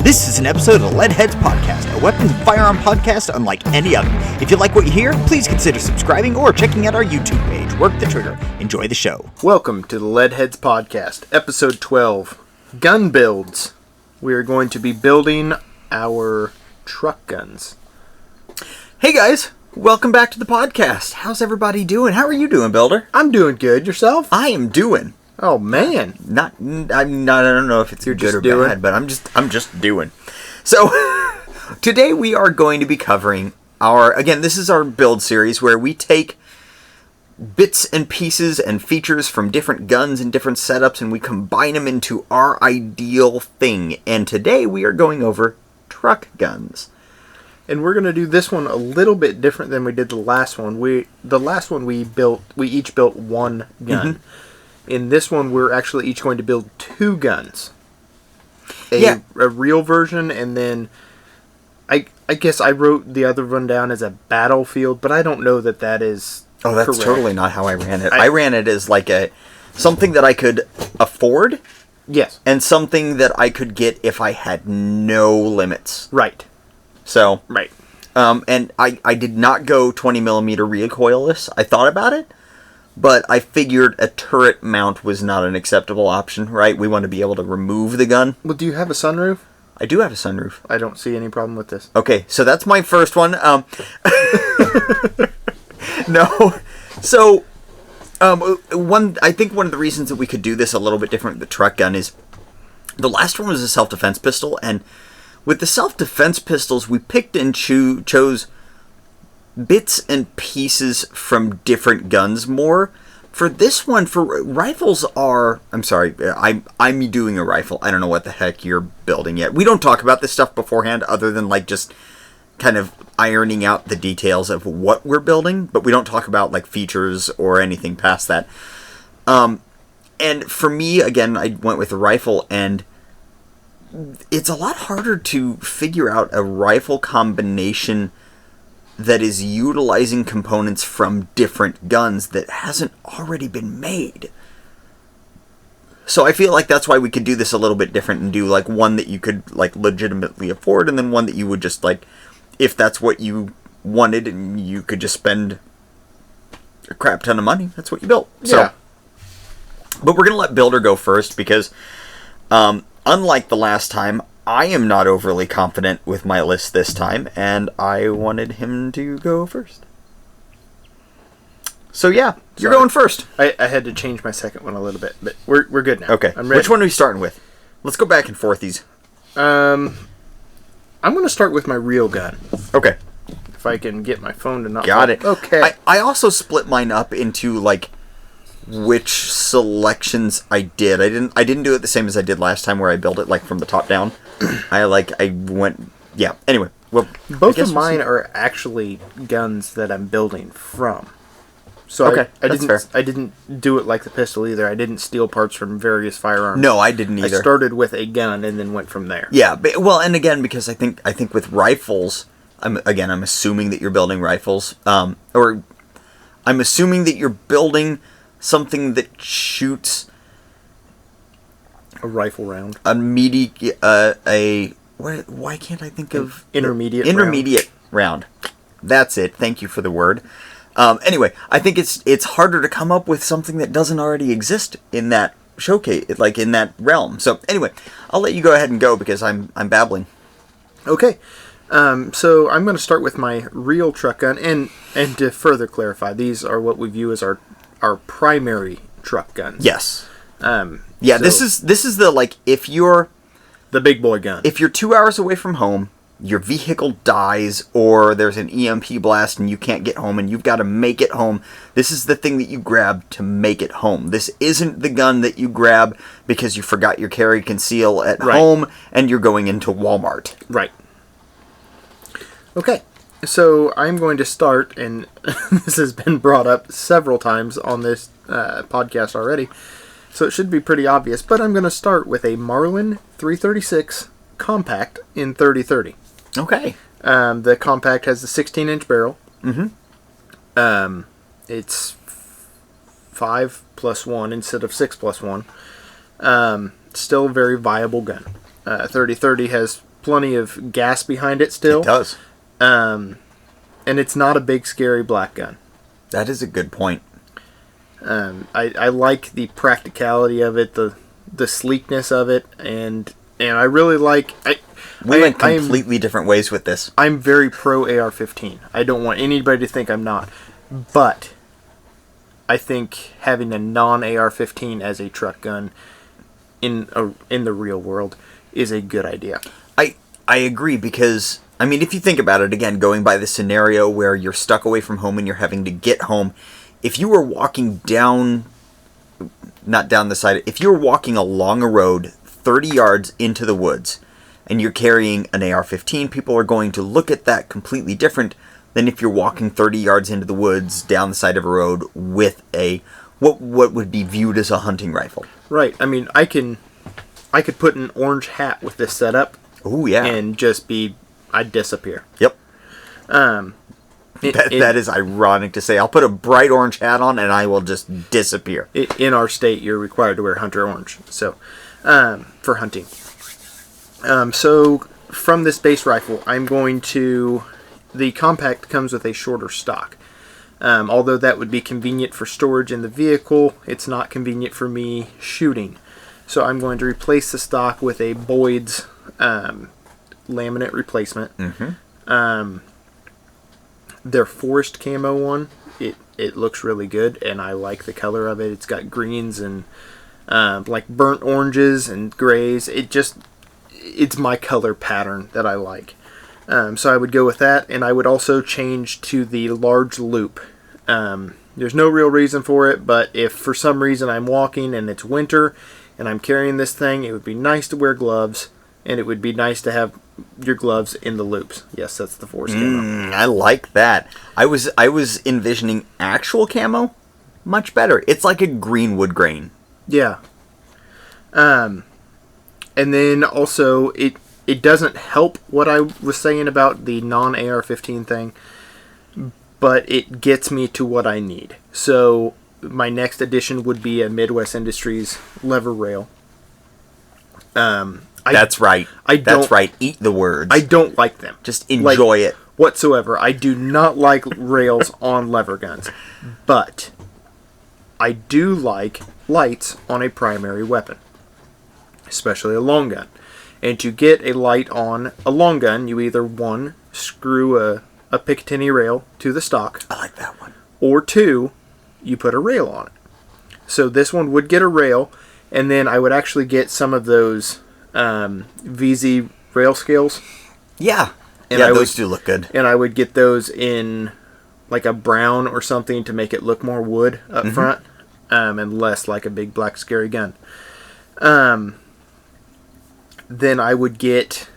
This is an episode of the Leadheads Podcast, a weapons and firearm podcast unlike any other. If you like what you hear, please consider subscribing or checking out our YouTube page. Work the trigger. Enjoy the show. Welcome to the Leadheads Podcast, episode 12, Gun Builds. We are going to be building our truck guns. Hey guys, welcome back to the podcast. How's everybody doing? How are you doing, Builder? I'm doing good. Yourself? I am doing. Oh man, I don't know if it's good or bad, but I'm just doing. So today we are going to be covering this is our build series where we take bits and pieces and features from different guns and different setups and we combine them into our ideal thing. And today we are going over truck guns. And we're going to do this one a little bit different than we did the last one. We each built one gun. Mm-hmm. In this one, we're actually each going to build two guns. A real version, and then I guess I wrote the other one down as a battlefield, but I don't know that is that's correct. Totally not how I ran it. I ran it as like something that I could afford. Yes. And something that I could get if I had no limits. Right. So. Right. And I did not go 20 millimeter recoilless. I thought about it. But I figured a turret mount was not an acceptable option, right? We want to be able to remove the gun. Well, do you have a sunroof? I do have a sunroof. I don't see any problem with this. Okay, so that's my first one. No. So, I think one of the reasons that we could do this a little bit different with the truck gun is the last one was a self-defense pistol, and with the self-defense pistols, we picked and chose bits and pieces from different guns more. For this one, for rifles I'm doing a rifle. I don't know what the heck you're building yet. We don't talk about this stuff beforehand other than like just kind of ironing out the details of what we're building, but we don't talk about like features or anything past that. And for me, again, I went with a rifle, and it's a lot harder to figure out a rifle combination that is utilizing components from different guns that hasn't already been made. So I feel like that's why we could do this a little bit different and do like one that you could like legitimately afford, and then one that you would just like, if that's what you wanted and you could just spend a crap ton of money, that's what you built. Yeah. But we're going to let Builder go first because unlike the last time, I am not overly confident with my list this time, and I wanted him to go first. So yeah, you're going first. I had to change my second one a little bit, but we're good now. Okay. I'm ready. Which one are we starting with? Let's go back and forth these. I'm going to start with my real gun. Okay. If I can get my phone to not... Got it. Okay. I also split mine up into like which selections I did. I didn't do it the same as I did last time where I built it like from the top down. Anyway, well, both of mine are actually guns that I'm building from. So okay, I didn't do it like the pistol either. I didn't steal parts from various firearms. No, I didn't either. I started with a gun and then went from there. Yeah, and again, because I think with rifles, I'm assuming that you're building rifles, or I'm assuming that you're building something that shoots a rifle round. Why can't I think of intermediate round? That's it. Thank you for the word. Anyway, I think it's harder to come up with something that doesn't already exist in that showcase, like in that realm. So anyway, I'll let you go ahead and go because I'm babbling. Okay. So I'm going to start with my real truck gun, and to further clarify, these are what we view as our primary truck guns. Yes. This is the, like, if you're the big boy gun. If you're 2 hours away from home, your vehicle dies, or there's an EMP blast and you can't get home and you've got to make it home, this is the thing that you grab to make it home. This isn't the gun that you grab because you forgot your carry conceal at home and you're going into Walmart. Right. Okay. So I'm going to start, and this has been brought up several times on this podcast already, so it should be pretty obvious, but I'm going to start with a Marlin 336 compact in 30-30. Okay. The compact has the 16-inch barrel. Mm-hmm. It's 5+1 instead of 6+1. Still a very viable gun. 30-30 has plenty of gas behind it still. It does. And it's not a big, scary black gun. That is a good point. I like the practicality of it, the sleekness of it, and I really like... We went completely different ways with this. I'm very pro AR-15. I don't want anybody to think I'm not. But I think having a non-AR-15 as a truck gun in the real world is a good idea. I agree, because, I mean, if you think about it, again, going by the scenario where you're stuck away from home and you're having to get home, if you were walking not down the side, if you were walking along a road 30 yards into the woods and you're carrying an AR-15, people are going to look at that completely different than if you're walking 30 yards into the woods down the side of a road with what would be viewed as a hunting rifle. Right. I mean, I could put an orange hat with this setup. Oh, yeah. And I'd disappear. Yep. That is ironic to say. I'll put a bright orange hat on and I will just disappear. In our state, you're required to wear hunter orange. So, for hunting. So, from this base rifle, the compact comes with a shorter stock. Although that would be convenient for storage in the vehicle, it's not convenient for me shooting. So I'm going to replace the stock with a Boyd's laminate replacement. Mm-hmm. Their forest camo one, it looks really good, and I like the color of it. It's got greens and like burnt oranges and grays. It's my color pattern that I like. So I would go with that, and I would also change to the large loop. There's no real reason for it, but if for some reason I'm walking and it's winter and I'm carrying this thing, it would be nice to wear gloves, and it would be nice to have your gloves in the loops. Yes, that's the forest camo. I like that. I was envisioning actual camo much better. It's like a greenwood grain. Yeah. And then also it doesn't help what I was saying about the non-AR-15 thing, but it gets me to what I need. So my next addition would be a Midwest Industries lever rail. That's right. That's right. Eat the words. I don't like them. Just enjoy it. Whatsoever. I do not like rails on lever guns. But I do like lights on a primary weapon, especially a long gun. And to get a light on a long gun, you either, one, screw a Picatinny rail to the stock. I like that one. Or two, you put a rail on it. So this one would get a rail, and then I would actually get some of those VZ rail scales. Yeah. And those do look good. And I would get those in like a brown or something to make it look more wood up front, and less like a big black scary gun. Then I would get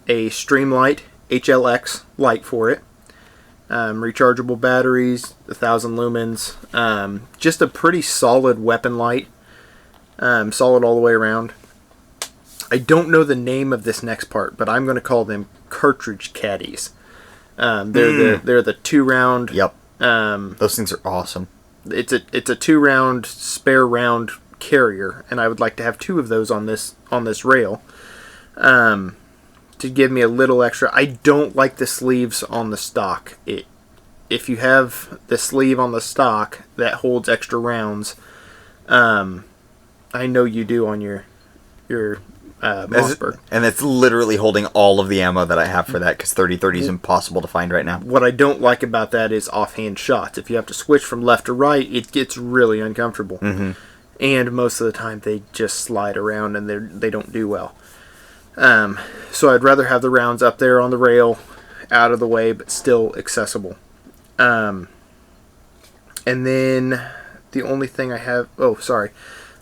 a Streamlight HLX light for it. Rechargeable batteries, 1,000 lumens. Just a pretty solid weapon light. Solid all the way around. I don't know the name of this next part, but I'm going to call them cartridge caddies. They're the 2-round. Yep. Those things are awesome. It's a 2-round spare round carrier, and I would like to have 2 of those on this rail. To give me a little extra. I don't like the sleeves on the stock. If you have the sleeve on the stock that holds extra rounds, I know you do on your Mossberg. And it's literally holding all of the ammo that I have for that, because 30-30 is impossible to find right now. What I don't like about that is offhand shots. If you have to switch from left to right, it gets really uncomfortable. Mm-hmm. And most of the time they just slide around and they don't do well. So I'd rather have the rounds up there on the rail, out of the way, but still accessible. And then the only thing I have... Oh, sorry.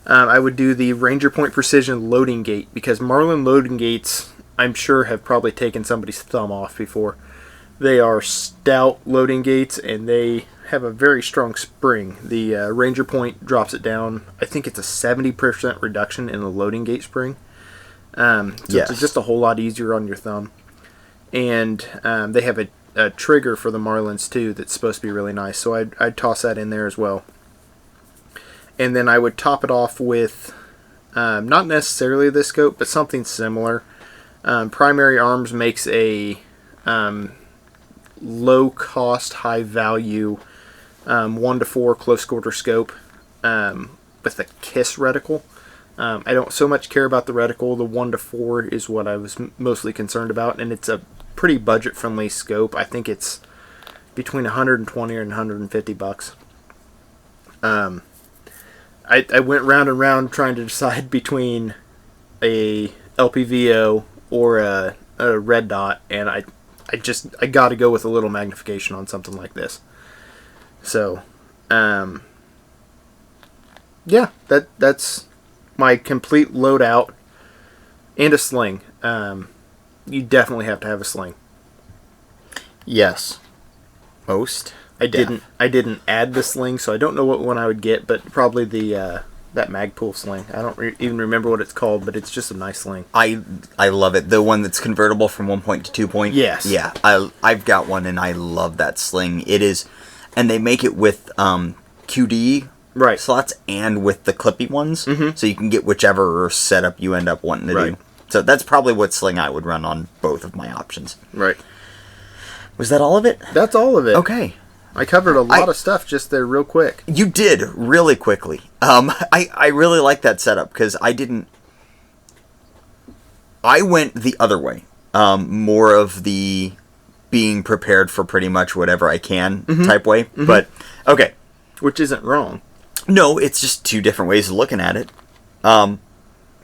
I would do the Ranger Point Precision loading gate, because Marlin loading gates, I'm sure, have probably taken somebody's thumb off before. They are stout loading gates, and they have a very strong spring. The Ranger Point drops it down. I think it's a 70% reduction in the loading gate spring. Yes. It's just a whole lot easier on your thumb. And they have a trigger for the Marlins too that's supposed to be really nice, so I'd toss that in there as well. And then I would top it off with not necessarily this scope, but something similar. Primary Arms makes a low cost, high value 1-4 close quarter scope with a KISS reticle. I don't so much care about the reticle. The 1-4 is what I was mostly concerned about, and it's a pretty budget friendly scope. I think it's between 120 and 150 bucks. I went round and round trying to decide between a LPVO or a red dot, and I got to go with a little magnification on something like this. So, yeah, that's my complete loadout and a sling. You definitely have to have a sling. Yes. Most. I didn't add the sling, so I don't know what one I would get, but probably the that Magpul sling. I don't even remember what it's called, but it's just a nice sling. I love it. The one that's convertible from 1 point to 2 point. Yes. Yeah. I've got one, and I love that sling. It is, and they make it with QD right slots and with the clippy ones, so you can get whichever setup you end up wanting to do. So that's probably what sling I would run on both of my options. Right. Was that all of it? That's all of it. Okay. I covered a lot of stuff just there real quick. You did, really quickly. I really like that setup, because I went the other way. More of the being prepared for pretty much whatever I can type way. But, okay. Which isn't wrong. No, it's just two different ways of looking at it.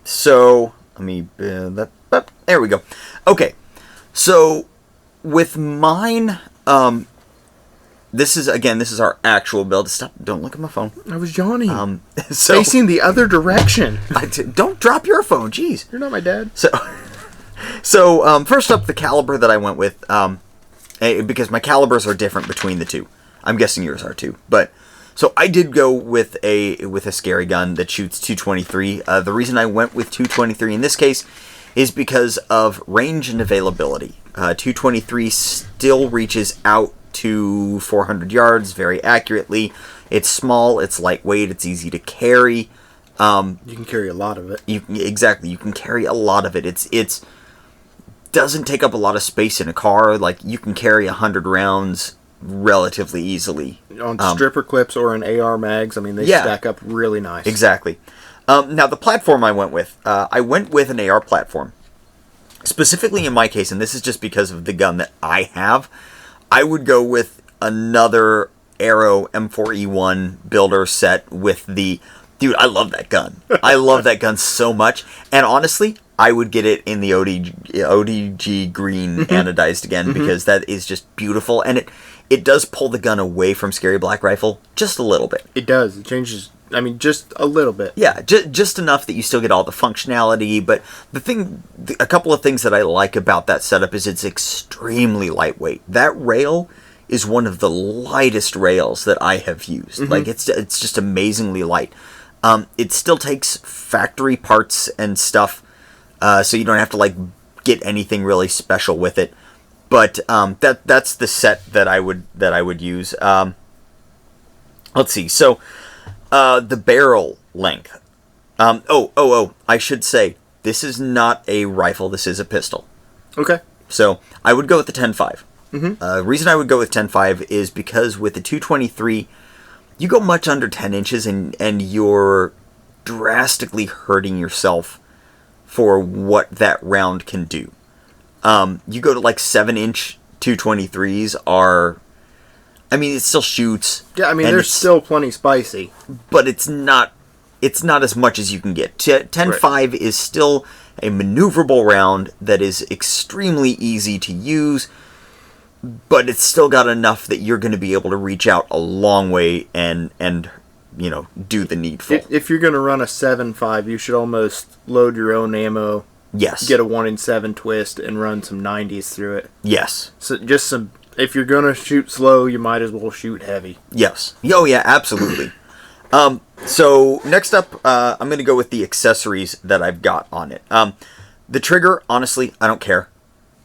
So, let me... there we go. Okay. So, with mine... This is our actual build. Stop! Don't look at my phone. I was yawning. Facing the other direction. Don't drop your phone. Jeez. You're not my dad. So first up, the caliber that I went with, because my calibers are different between the two. I'm guessing yours are too. But so I did go with a scary gun that shoots 223. The reason I went with 223 in this case is because of range and availability. 223 still reaches out to 400 yards very accurately. It's small, it's lightweight, it's easy to carry. You can carry a lot of it. Exactly, you can carry a lot of it. It's doesn't take up a lot of space in a car. Like, you can carry 100 rounds relatively easily on stripper clips or in AR mags. I mean, they stack up really nice. Exactly. Now, the platform I went with an AR platform. Specifically in my case, and this is just because of the gun that I have, I would go with another Aero M4E1 builder set with the... Dude, I love that gun. I love that gun so much. And honestly, I would get it in the ODG green anodized again, because that is just beautiful. And it does pull the gun away from Scary Black Rifle just a little bit. It does. It changes... I mean, just a little bit. Yeah, just enough that you still get all the functionality. But a couple of things that I like about that setup is it's extremely lightweight. That rail is one of the lightest rails that I have used. Like, it's just amazingly light. It still takes factory parts and stuff, so you don't have to, like, get anything really special with it. But that's the set that I would use. Let's see. So. The barrel length. I should say, this is not a rifle, this is a pistol. Okay. So, I would go with the 10.5. The reason I would go with 10.5 is because with the 223, you go much under 10 inches and you're drastically hurting yourself for what that round can do. You go to like 7-inch 223s are... I mean, it still shoots. Yeah, I mean, they're still plenty spicy. But it's not as much as you can get. 10.5 is still a maneuverable round that is extremely easy to use, but it's still got enough that you're going to be able to reach out a long way and do the needful. If you're going to run a 7.5, you should almost load your own ammo. Yes. Get a 1-in-7 twist and run some 90s through it. Yes. So just some... If you're going to shoot slow, you might as well shoot heavy. Yes. Oh, yeah, absolutely. So, next up, I'm going to go with the accessories that I've got on it. The trigger, honestly, I don't care.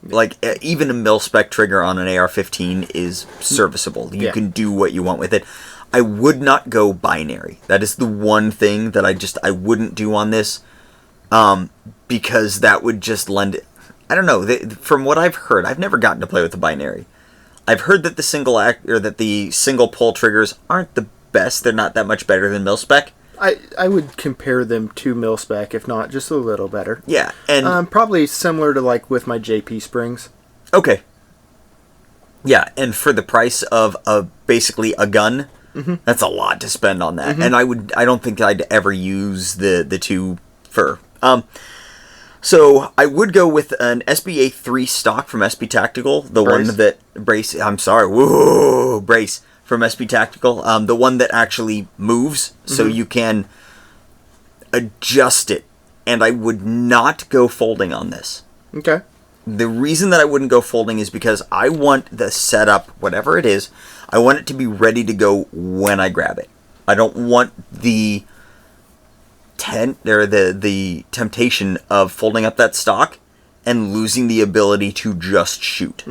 Like, even a mil-spec trigger on an AR-15 is serviceable. You can do what you want with it. I would not go binary. That is the one thing that I wouldn't do on this. Because that would just lend... I don't know. From what I've heard, I've never gotten to play with the binary. I've heard that the single pull triggers aren't the best. They're not that much better than mil-spec. I would compare them to mil-spec, if not just a little better. Yeah, and probably similar to like with my JP springs. Okay. Yeah, and for the price of basically a gun, that's a lot to spend on that. And I don't think I'd ever use the two for. So I would go with an SBA3 stock from SB Tactical, the Brace. one that brace. I'm sorry, whoa, brace from SB Tactical, the one that actually moves, so you can adjust it. And I would not go folding on this. Okay. The reason that I wouldn't go folding is because I want the setup, whatever it is, I want it to be ready to go when I grab it. I don't want the temptation of folding up that stock and losing the ability to just shoot.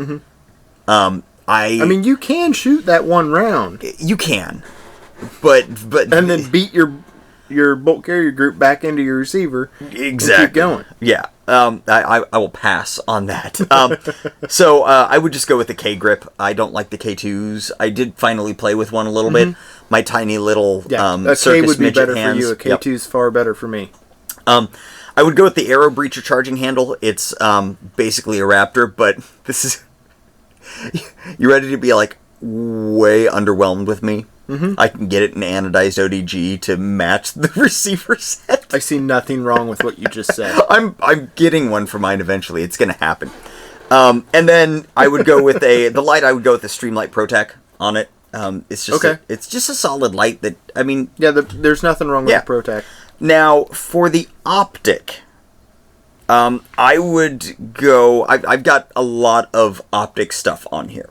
I mean, you can shoot that one round. You can, but and then beat your bolt carrier group back into your receiver. Exactly. And keep going. Yeah. I will pass on that. So I would just go with the K Grip. I don't like the K2s. I did finally play with one a little bit. My tiny little a circus K would be midget better hands. for you. A K2's far better for me. I would go with the Arrow Breacher charging handle. It's basically a Raptor, but this is... You ready to be like way underwhelmed with me? I can get it in anodized ODG to match the receiver set. I see nothing wrong with what you just said. I'm getting one for mine eventually. It's going to happen. And then I would go with the light. I would go with the Streamlight ProTac on it. It's just it's just a solid light that, I mean... Yeah, there's nothing wrong with the ProTac. Now, for the optic, I would go... I've got a lot of optic stuff on here.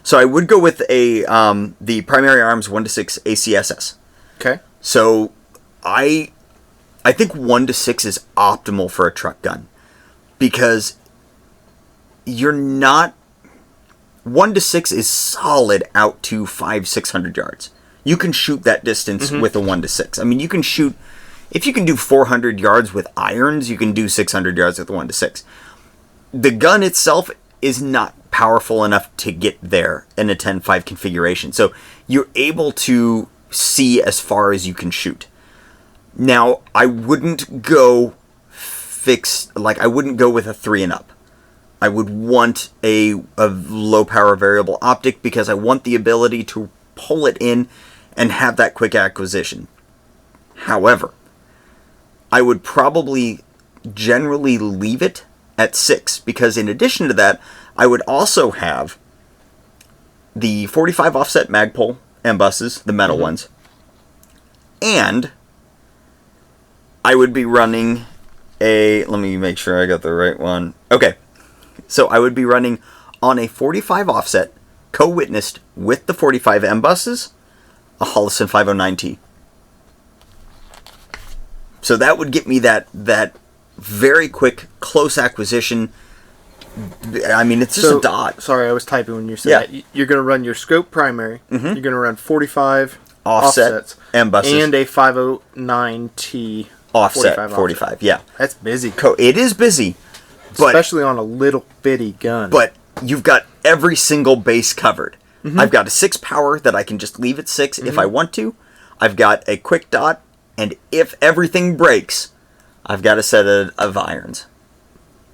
So I would go with the Primary Arms 1-6 ACSS. Okay. So I think 1-6 is optimal for a truck gun. Because you're not... 1-6 is solid out to 500-600 yards. You can shoot that distance with a 1-6. I mean, you can shoot... If you can do 400 yards with irons, you can do 600 yards with 1-6. The gun itself is not powerful enough to get there in a 10-5 configuration. So you're able to see as far as you can shoot. Now, I wouldn't go I wouldn't go with a 3 and up. I would want a low power variable optic because I want the ability to pull it in and have that quick acquisition. However, I would probably generally leave it at 6 because in addition to that, I would also have the 45 offset Magpul M-buses, the metal ones, and I would be running let me make sure I got the right one. Okay, so I would be running on a 45 offset, co-witnessed with the 45 M-buses, a Hollison 509T. So that would get me that very quick, close acquisition. I mean, it's just a dot. Sorry, I was typing when you said that. You're going to run your scope primary. You're going to run 45 offsets M-buses. And a 509T offset 45. Yeah. That's busy. It is busy. But, especially on a little bitty gun. But you've got every single base covered. I've got a 6 power that I can just leave at 6 if I want to. I've got a quick dot. And if everything breaks, I've got a set of irons.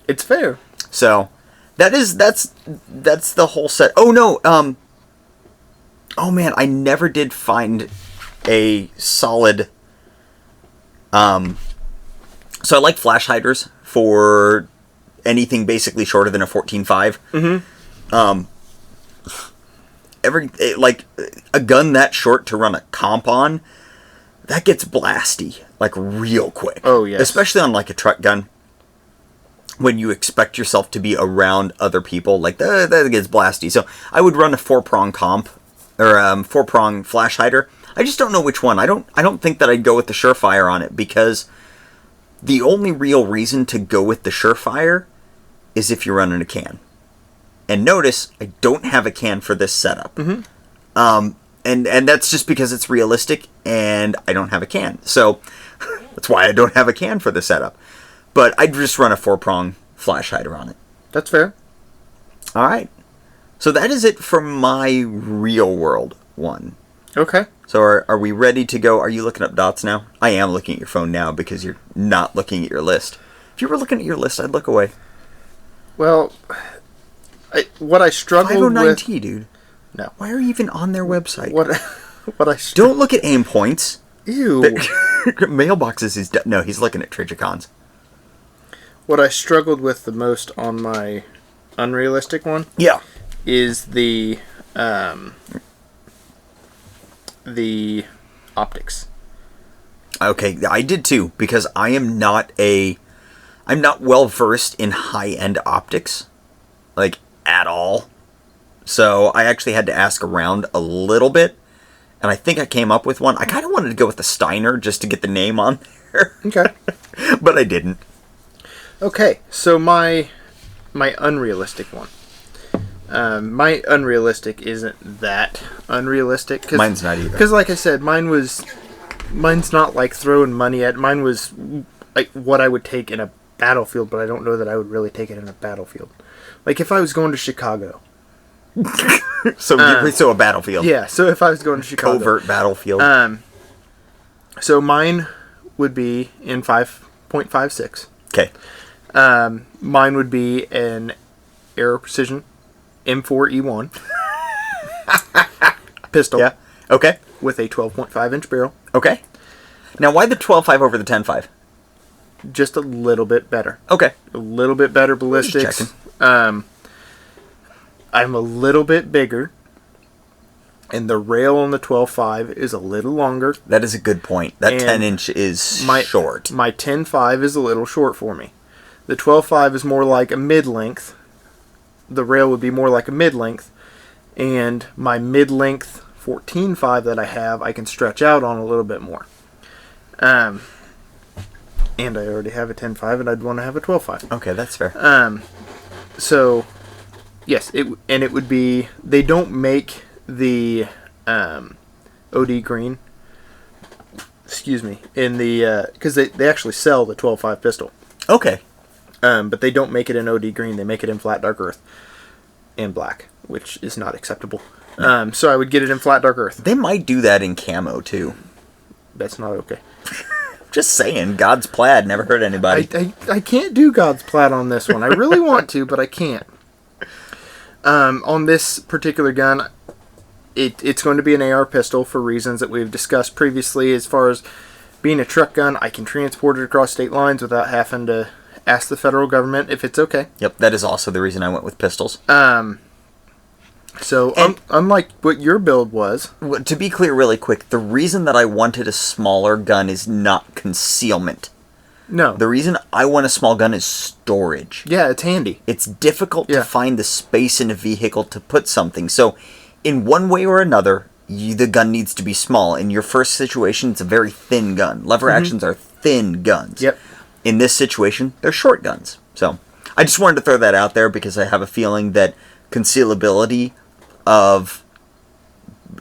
It's fair. So that's the whole set. Oh no, oh man, I never did find a solid. So I like flash hiders for anything basically shorter than a 14.5. Like a gun that short to run a comp on. That gets blasty, like, real quick. Oh, yes. Especially on, like, a truck gun. When you expect yourself to be around other people, like, that gets blasty. So, I would run a 4-prong comp, or 4-prong flash hider. I just don't know which one. I don't think that I'd go with the Surefire on it, because the only real reason to go with the Surefire is if you're running a can. And notice, I don't have a can for this setup. And that's just because it's realistic, and I don't have a can. So, that's why I don't have a can for the setup. But I'd just run a 4-prong flash hider on it. That's fair. All right. So that is it for my real world one. Okay. So are we ready to go? Are you looking up dots now? I am looking at your phone now because you're not looking at your list. If you were looking at your list, I'd look away. Well, what I struggled 509T, with... dude. No. Why are you even on their website? Don't look at aim points. Ew. Mailboxes is... No, he's looking at Trigicons. What I struggled with the most on my unrealistic one... Yeah. ...is the optics. Okay, I did too, because I'm not well versed in high-end optics, like, at all. So I actually had to ask around a little bit, and I think I came up with one. I kind of wanted to go with the Steiner just to get the name on there. Okay. But I didn't. Okay, so my unrealistic one. My unrealistic isn't that unrealistic. Mine's not either. Because, like I said, mine's not like throwing money at. Mine was like what I would take in a battlefield, but I don't know that I would really take it in a battlefield. Like if I was going to Chicago. So a battlefield. Yeah, so if I was going to Chicago. Covert battlefield. So mine would be in 5.56. Okay. Mine would be an Aero Precision M4E1 pistol. Yeah. Okay. With a 12.5-inch barrel. Okay. Now, why the 12.5 over the 10.5? Just a little bit better. Okay. A little bit better ballistics. Just checking. I'm a little bit bigger, and the rail on the 12.5 is a little longer. That is a good point. That 10-inch is short. My 10.5 is a little short for me. The 12.5 is more like a mid-length. The rail would be more like a mid-length, and my mid-length 14.5 that I have, I can stretch out on a little bit more. And I already have a 10.5, and I'd want to have a 12.5. Okay, that's fair. So, yes, it would be... They don't make the OD green, excuse me, in the... Because they actually sell the 12.5 pistol. Okay. But they don't make it in OD green. They make it in flat dark earth and black, which is not acceptable. So I would get it in flat dark earth. They might do that in camo, too. That's not okay. Just saying, God's plaid never hurt anybody. I can't do God's plaid on this one. I really want to, but I can't. On this particular gun, it's going to be an AR pistol for reasons that we've discussed previously. As far as being a truck gun, I can transport it across state lines without having to ask the federal government if it's okay. Yep, that is also the reason I went with pistols. So, unlike what your build was... To be clear really quick, the reason that I wanted a smaller gun is not concealment. No. The reason I want a small gun is storage. Yeah, it's handy. It's difficult to find the space in a vehicle to put something. So, in one way or another, the gun needs to be small. In your first situation, it's a very thin gun. Lever actions are thin guns. Yep. In this situation, they're short guns. So, I just wanted to throw that out there because I have a feeling that concealability of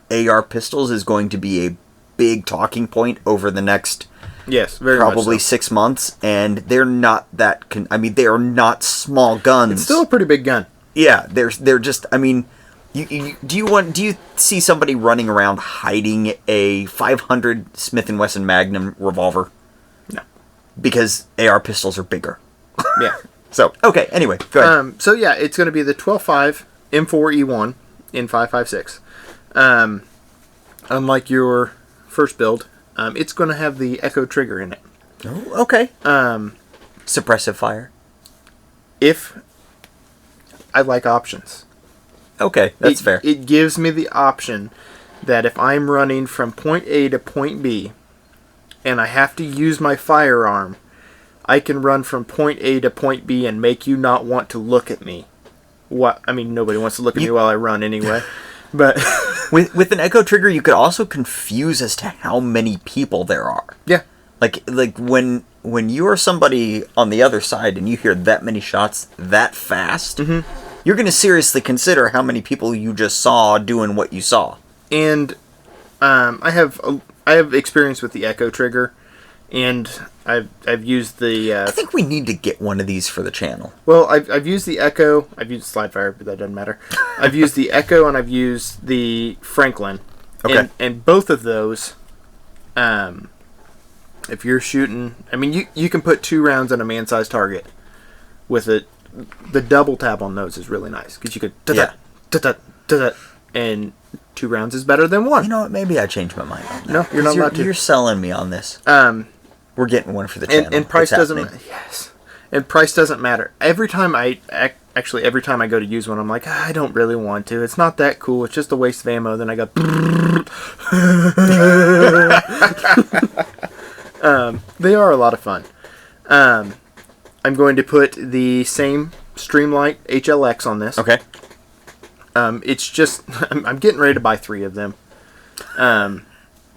AR pistols is going to be a big talking point over the next probably 6 months, and they're not that they are not small guns. It's still a pretty big gun. Yeah, they're just do you see somebody running around hiding a 500 Smith & Wesson Magnum revolver? No. Because AR pistols are bigger. Yeah. So, okay, anyway, go ahead. So yeah, it's going to be the 12.5 M4E1 in 5.56. Unlike your first build, it's going to have the Echo trigger in it. Oh, okay. Suppressive fire. If I like options. Okay, that's fair. It gives me the option that if I'm running from point A to point B, and I have to use my firearm, I can run from point A to point B and make you not want to look at me. Nobody wants to look at me while I run anyway. But with an Echo trigger, you could also confuse as to how many people there are. Yeah. Like when you are somebody on the other side and you hear that many shots that fast, you're going to seriously consider how many people you just saw doing what you saw. And I have experience with the Echo trigger, and I've used the. I think we need to get one of these for the channel. Well, I've used the Echo. I've used Slide Fire, but that doesn't matter. I've used the Echo and I've used the Franklin. Okay. And both of those, if you're shooting, I mean, you can put 2 rounds on a man-sized target with it. The double tap on those is really nice because you could and 2 rounds is better than 1. You know what? Maybe I changed my mind on that. No, you're not allowed to. You're selling me on this. We're getting one for the channel. And price doesn't. Yes, and price doesn't matter. Every time I go to use one, I'm like, I don't really want to. It's not that cool. It's just a waste of ammo. Then I go. They are a lot of fun. I'm going to put the same Streamlight HLX on this. Okay. It's just I'm getting ready to buy 3 of them.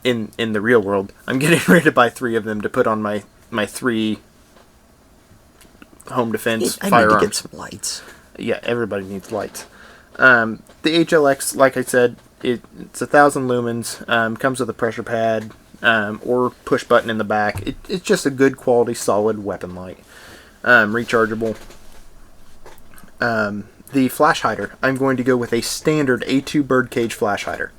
In the real world, I'm getting ready to buy 3 of them to put on my 3 home defense firearms. I need to get some lights. Yeah, everybody needs lights. The HLX, like I said, it's 1,000 lumens. Comes with a pressure pad or push button in the back. It's just a good quality, solid weapon light. Rechargeable. The flash hider, I'm going to go with a standard A2 birdcage flash hider.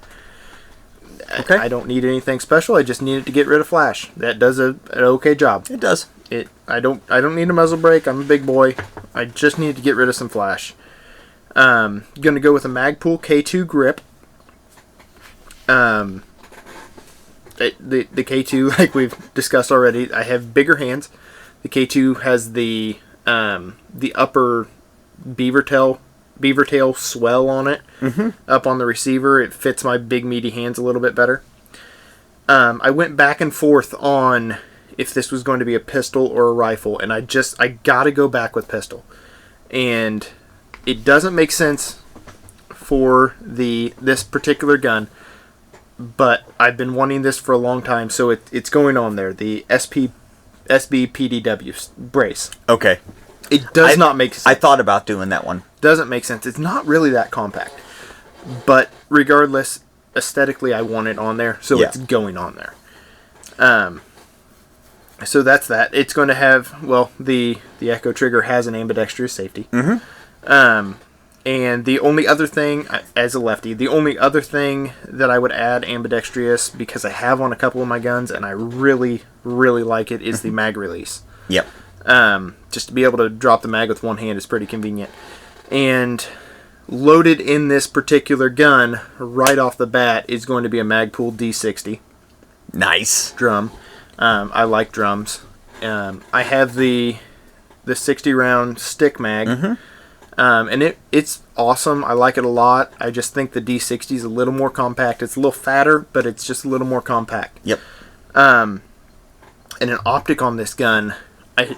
Okay. I don't need anything special. I just need it to get rid of flash. That does an okay job. It does. I don't need a muzzle brake. I'm a big boy. I just need to get rid of some flash. Going to go with a Magpul K2 Grip. The K2, like we've discussed already, I have bigger hands. The K2 has the upper beaver tail swell on it, up on the receiver. It fits my big meaty hands a little bit better. I went back and forth on if this was going to be a pistol or a rifle, and I gotta go back with pistol. And it doesn't make sense for this particular gun, but I've been wanting this for a long time, so it's going on there. The SB PDW brace. Okay. It does not make sense. I thought about doing that one. Doesn't make sense. It's not really that compact. But regardless, aesthetically I want it on there, so it's going on there. So that's that. It's going to have, well, the Echo trigger has an ambidextrous safety. And the only other thing, as a lefty, the only other thing that I would add ambidextrous, because I have on a couple of my guns and I really, really like it, is the mag release. Yep. Just to be able to drop the mag with one hand is pretty convenient. And loaded in this particular gun, right off the bat, is going to be a Magpul D60. Nice. Drum. I like drums. I have the 60 round stick mag. And it's awesome. I like it a lot. I just think the D60 is a little more compact. It's a little fatter, but it's just a little more compact. Yep. And an optic on this gun, I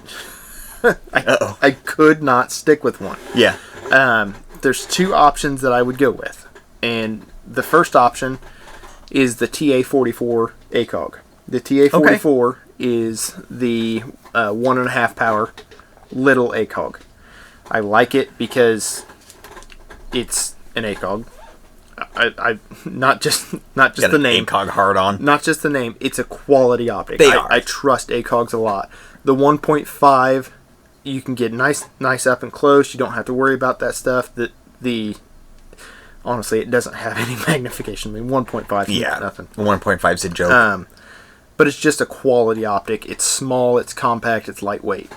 could not stick with one. Yeah. There's 2 options that I would go with. And the first option is the TA44 ACOG. The TA44 is the 1.5 power little ACOG. I like it because it's an ACOG. I not just the name. ACOG hard on. Not just the name. It's a quality optic. They are. I trust ACOGs a lot. The 1.5, you can get nice up and close. You don't have to worry about that stuff. Honestly, it doesn't have any magnification. I mean, 1.5, nothing. 1.5 is a joke. But it's just a quality optic. It's small. It's compact. It's lightweight.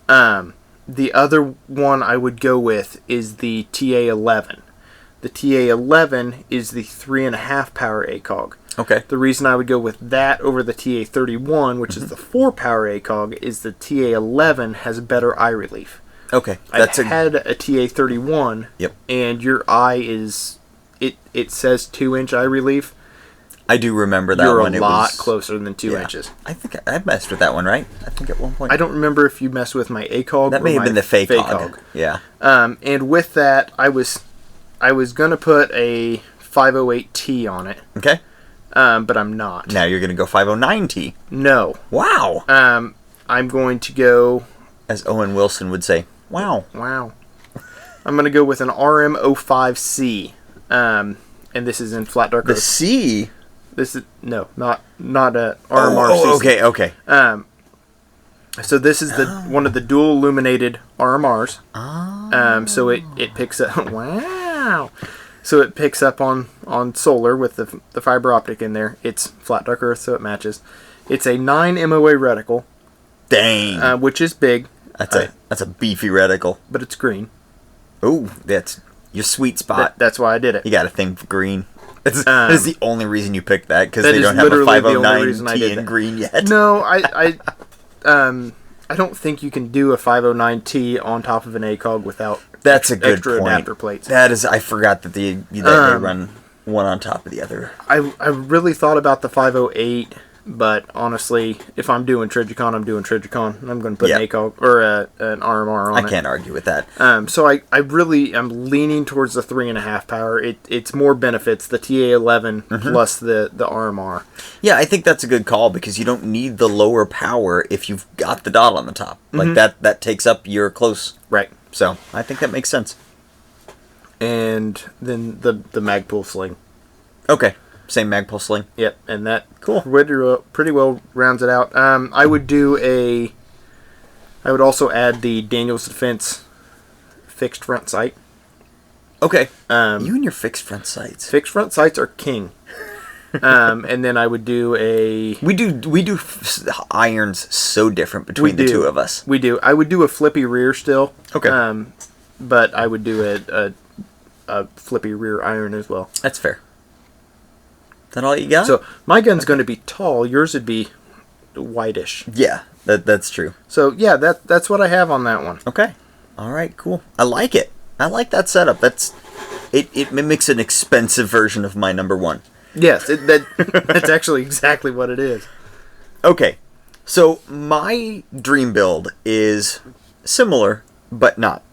The other one I would go with is the TA11. The TA11 is the 3.5 power ACOG. Okay. The reason I would go with that over the TA31, which is the 4 power ACOG, is the TA11 has better eye relief. Okay. I had a TA31, and your eye is, it says 2-inch eye relief. I do remember that You're one. You're a lot closer than 2 inches. I think I messed with that one, right? I think at one point. I don't remember if you messed with my ACOG. That may have been the fake ACOG. Yeah. And with that, I was going to put a 508T on it. Okay. But I'm not. Now you're going to go 509T. No. Wow. I'm going to go... As Owen Wilson would say, wow. Wow. I'm going to go with an RM05C. And this is in flat dark. The C? This is... No, not a RMRC. Oh, okay. So this is one of the dual illuminated RMRs. Oh. So it picks up. Wow. So it picks up on solar with the fiber optic in there. It's flat dark earth, so it matches. It's a 9 MOA reticle. Dang. Which is big. That's a beefy reticle. But it's green. Ooh, that's your sweet spot. That's why I did it. You got a thing for green. That is the only reason you picked that, because they don't have a literally the only reason 509T in green yet. No, I don't think you can do a 509T on top of an ACOG without That's a good extra point. adapter plates. That is, I forgot that they run one on top of the other. I really thought about the 508, but honestly, if I'm doing Trigicon, I'm doing Trigicon. I'm going to put an ACOG or an RMR on it. I can't argue with that. So I really am leaning towards the 3.5 power. It's more benefits, the TA11 plus the RMR. Yeah, I think that's a good call, because you don't need the lower power if you've got the dot on the top. Like that takes up your close. Right. So I think that makes sense. And then the Magpul sling. Okay. Same Magpul sling. Yep, and that cool. Pretty well rounds it out. I would also add the Daniels Defense fixed front sight. Okay. You and your fixed front sights. Fixed front sights are king. And then I would do We do irons so different between the two of us. We do. I would do a flippy rear still. Okay. But I would do a flippy rear iron as well. That's fair. Is that all you got? So my gun's going to be tall. Yours would be whitish. Yeah, that's true. So yeah, that's what I have on that one. Okay. All right. Cool. I like it. I like that setup. It mimics an expensive version of my number one. Yes, that's actually exactly what it is. Okay. So my dream build is similar, but not.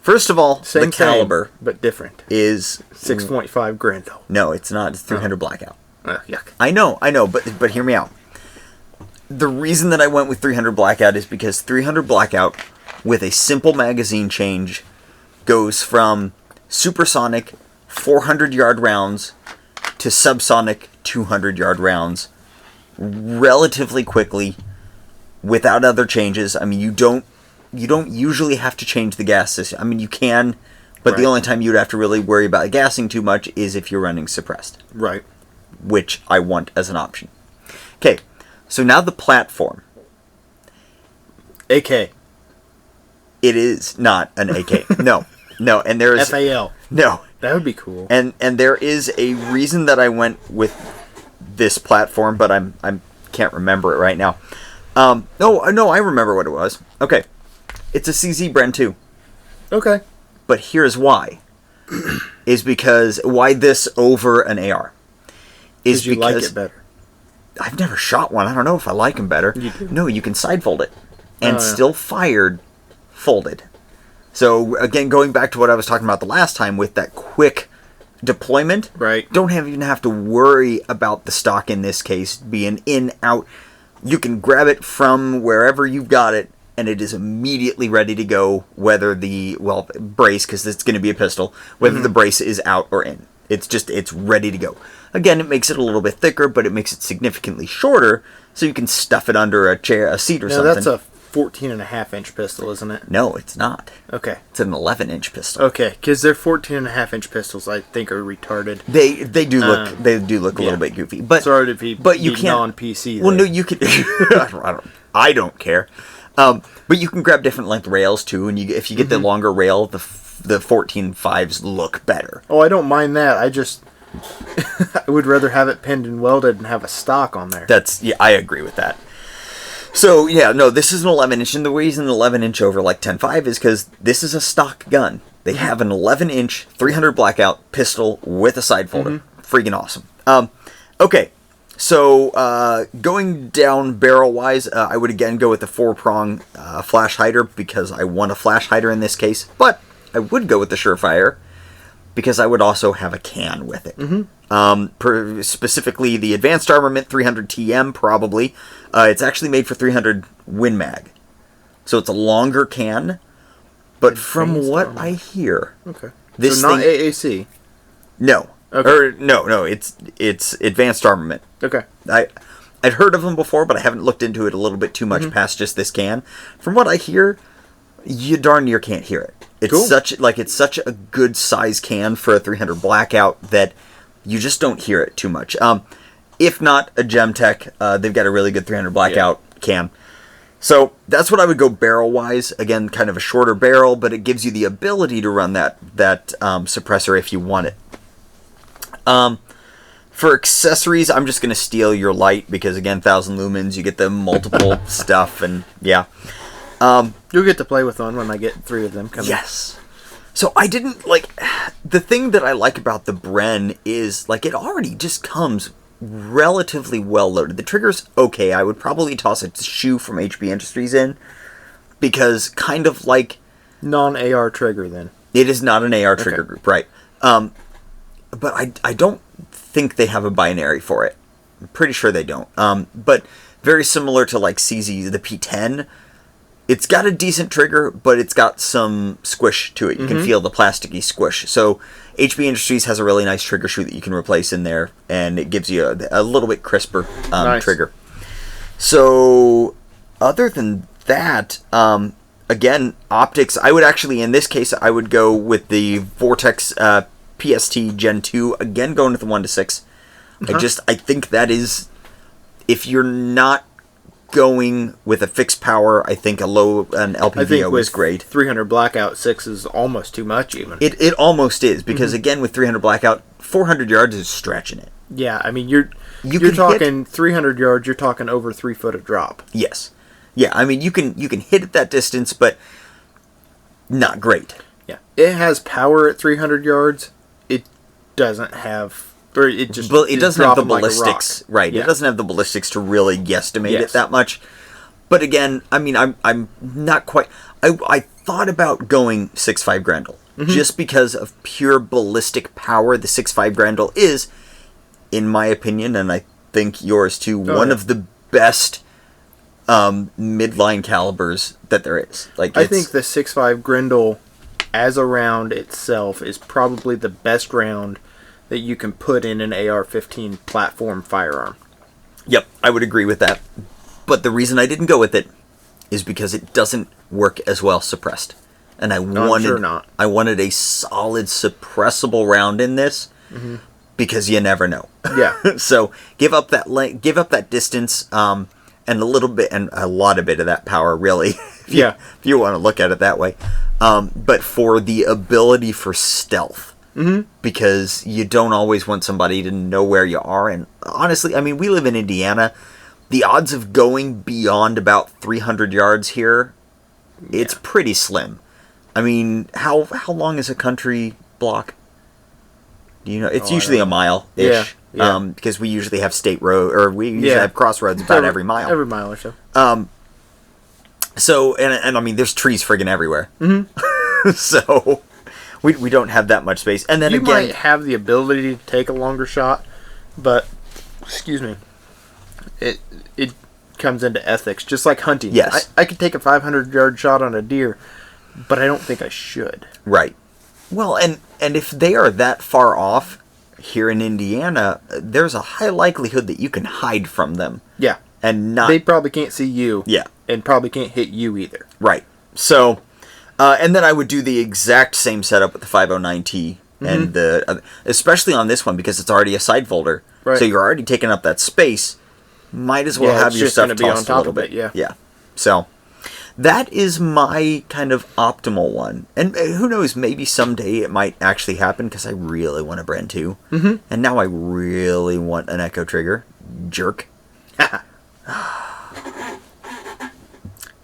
First of all, the caliber, but different, is 6.5 grain though. No, it's not. It's 300 blackout. Yuck. I know, but hear me out. The reason that I went with 300 blackout is because 300 blackout with a simple magazine change goes from supersonic 400-yard rounds to subsonic 200-yard rounds relatively quickly without other changes. I mean, you don't usually have to change the gas system. I mean, you can, but the only time you'd have to really worry about gassing too much is if you're running suppressed. Right. Which I want as an option. Okay, so now the platform. AK. It is not an AK. No, and there is FAL. No. That would be cool. And there is a reason that I went with this platform, but I can't remember it right now. No, I remember what it was. Okay, it's a CZ Bren 2. Okay. But here's why. Is because why this over an AR? Is you because like it better. I've never shot one. I don't know if I like them better. You do. No, you can side fold it and still fired folded. So again, going back to what I was talking about the last time with that quick deployment, right? Don't even have to worry about the stock in this case being in, out. You can grab it from wherever you've got it, and it is immediately ready to go, whether the, brace, because it's going to be a pistol, whether the brace is out or in. It's ready to go. Again, it makes it a little bit thicker, but it makes it significantly shorter, so you can stuff it under a chair, a seat or something. That's a 14.5-inch pistol, isn't it? No, it's not. Okay. It's an 11-inch pistol. Okay, because their 14.5-inch pists, I think, are retarded. They do look a little bit goofy, but sorry to be you can't non-PC. Well, no, you can. I don't care. But you can grab different length rails too, and if you get the longer rail, the 14.5s look better. Oh, I don't mind that. I would rather have it pinned and welded and have a stock on there. I agree with that. So, yeah, no, this is an 11-inch, and the reason 11-inch over like 10.5 is because this is a stock gun. They have an 11-inch 300 blackout pistol with a side folder. Freaking awesome. Okay, so going down barrel-wise, I would again go with the 4-prong flash hider because I want a flash hider in this case, but I would go with the Surefire because I would also have a can with it. Specifically, the Advanced Armament 300 TM, probably. It's actually made for 300 Win Mag. So it's a longer can. But from what I hear... Okay. This so not thing, AAC? No. Okay. No, it's Advanced Armament. Okay. I'd heard of them before, but I haven't looked into it a little bit too much past just this can. From what I hear, you darn near can't hear it. It's cool. it's such a good size can for a 300 blackout that you just don't hear it too much. If not a Gemtech, they've got a really good 300 blackout can. So that's what I would go barrel wise. Again, kind of a shorter barrel, but it gives you the ability to run that suppressor if you want it. For accessories, I'm just going to steal your light because, again, 1,000 lumens, you get the multiple stuff, and yeah. You'll get to play with one when I get 3 of them coming. Yes. So I didn't, the thing that I like about the Bren is, it already just comes relatively well loaded. The trigger's okay. I would probably toss a shoe from HB Industries in because kind of like... Non-AR trigger, then. It is not an AR trigger group, right. But I don't think they have a binary for it. I'm pretty sure they don't. But very similar to CZ, the P10, it's got a decent trigger, but it's got some squish to it. You can feel the plasticky squish. So HB Industries has a really nice trigger shoe that you can replace in there, and it gives you a little bit crisper trigger. So other than that, again, optics, I would actually, in this case, I would go with the Vortex PST Gen 2, again going with the 1:6. I think that is, if you're not going with a fixed power, I think an LPVO is great. 300 blackout 6 is almost too much even. It almost is, because again, with 300 blackout, 400 yards is stretching it. Yeah, I mean, you're talking 300 yards, you're talking over 3 foot of drop. Yes. Yeah, I mean, you can hit at that distance, but not great. Yeah. It has power at 300 yards. It doesn't have... Or it just... But it doesn't have the ballistics. Like right. Yeah. It doesn't have the ballistics to really guesstimate it that much. But again, I mean, I'm not quite... I thought about going 6.5 Grendel. Just because of pure ballistic power. The 6.5 Grendel is, in my opinion, and I think yours too, one of the best midline calibers that there is. I think the 6.5 Grendel, as a round itself, is probably the best round that you can put in an AR-15 platform firearm. Yep, I would agree with that. But the reason I didn't go with it is because it doesn't work as well suppressed. And I wanted a solid suppressible round in this, because you never know. Yeah. So give up that distance, and a lot of bit of that power, really. If you want to look at it that way. But for the ability for stealth. Because you don't always want somebody to know where you are. And honestly, I mean, we live in Indiana. The odds of going beyond about 300 yards here, it's pretty slim. I mean, how long is a country block? Do you know? It's usually a mile-ish. Yeah. Because we usually have state road, or we usually have crossroads about every mile. Every mile or so. So, and I mean, there's trees friggin' everywhere. So... We don't have that much space. And then you might have the ability to take a longer shot, but excuse me, it comes into ethics, just like hunting. Yes. I could take a 500-yard shot on a deer, but I don't think I should. Right. Well, and if they are that far off here in Indiana, there's a high likelihood that you can hide from them. Yeah. And not... They probably can't see you. Yeah. And probably can't hit you either. Right. So... and then I would do the exact same setup with the 509T, and especially on this one because it's already a side folder. Right. So you're already taking up that space. Might as well have your stuff tossed a little bit. Yeah. So that is my kind of optimal one. And who knows, maybe someday it might actually happen because I really want a Bren 2. And now I really want an Echo Trigger. Jerk.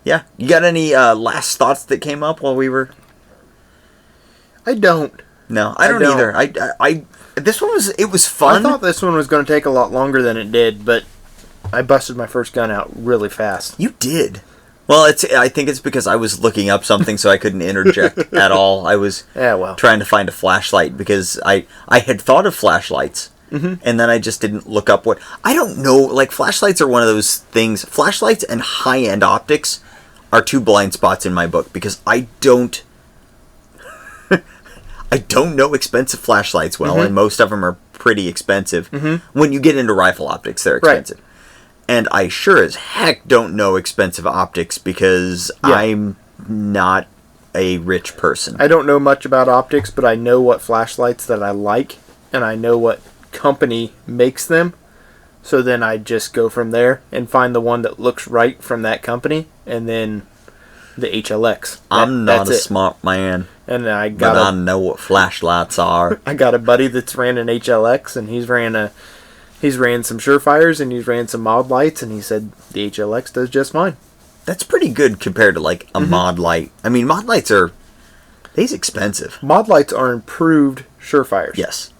Yeah. You got any last thoughts that came up while we were... I don't. No, I don't either. This one was fun. I thought this one was going to take a lot longer than it did, but I busted my first gun out really fast. You did. Well, I think it's because I was looking up something so I couldn't interject at all. I was trying to find a flashlight because I had thought of flashlights. And then I just didn't look up what... I don't know. Flashlights are one of those things. Flashlights and high-end optics are two blind spots in my book because I don't know expensive flashlights well, and most of them are pretty expensive. When you get into rifle optics, they're expensive. And I sure as heck don't know expensive optics because I'm not a rich person. I don't know much about optics, but I know what flashlights that I like, and I know what company makes them. So then I just go from there and find the one that looks right from that company, and then the HLX. I'm not a smart man, and I know what flashlights are. I got a buddy that's ran an HLX, and he's ran some Surefires, and he's ran some mod lights, and he said the HLX does just fine. That's pretty good compared to like a mod light. I mean, mod lights are expensive. Mod lights are improved Surefires. Yes.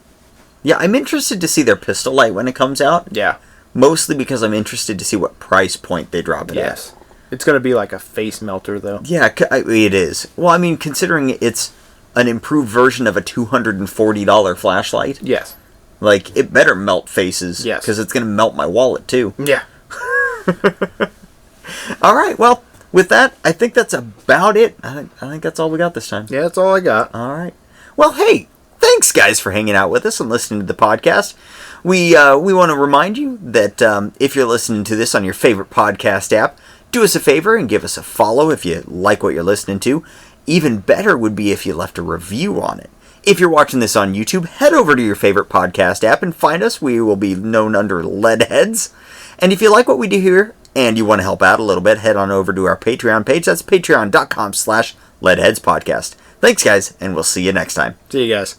Yeah, I'm interested to see their pistol light when it comes out. Yeah. Mostly because I'm interested to see what price point they drop it at. It's going to be like a face melter, though. Yeah, it is. Well, I mean, considering it's an improved version of a $240 flashlight. Yes. Like, it better melt faces. Yes. Because it's going to melt my wallet, too. Yeah. All right, well, with that, I think that's about it. I think that's all we got this time. Yeah, that's all I got. All right. Well, hey, thanks, guys, for hanging out with us and listening to the podcast. We want to remind you that if you're listening to this on your favorite podcast app, do us a favor and give us a follow if you like what you're listening to. Even better would be if you left a review on it. If you're watching this on YouTube, head over to your favorite podcast app and find us. We will be known under Leadheads. And if you like what we do here and you want to help out a little bit, head on over to our Patreon page. That's patreon.com/LeadheadsPodcast. Thanks, guys, and we'll see you next time. See you guys.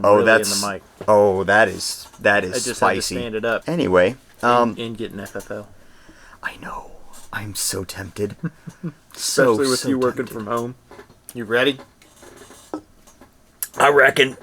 Oh, that's in the mic. Oh, that is I just spicy. had to stand it up. Anyway, and get an FFL. I know. I'm so tempted. Especially with so you working tempted. from home. You ready? I reckon.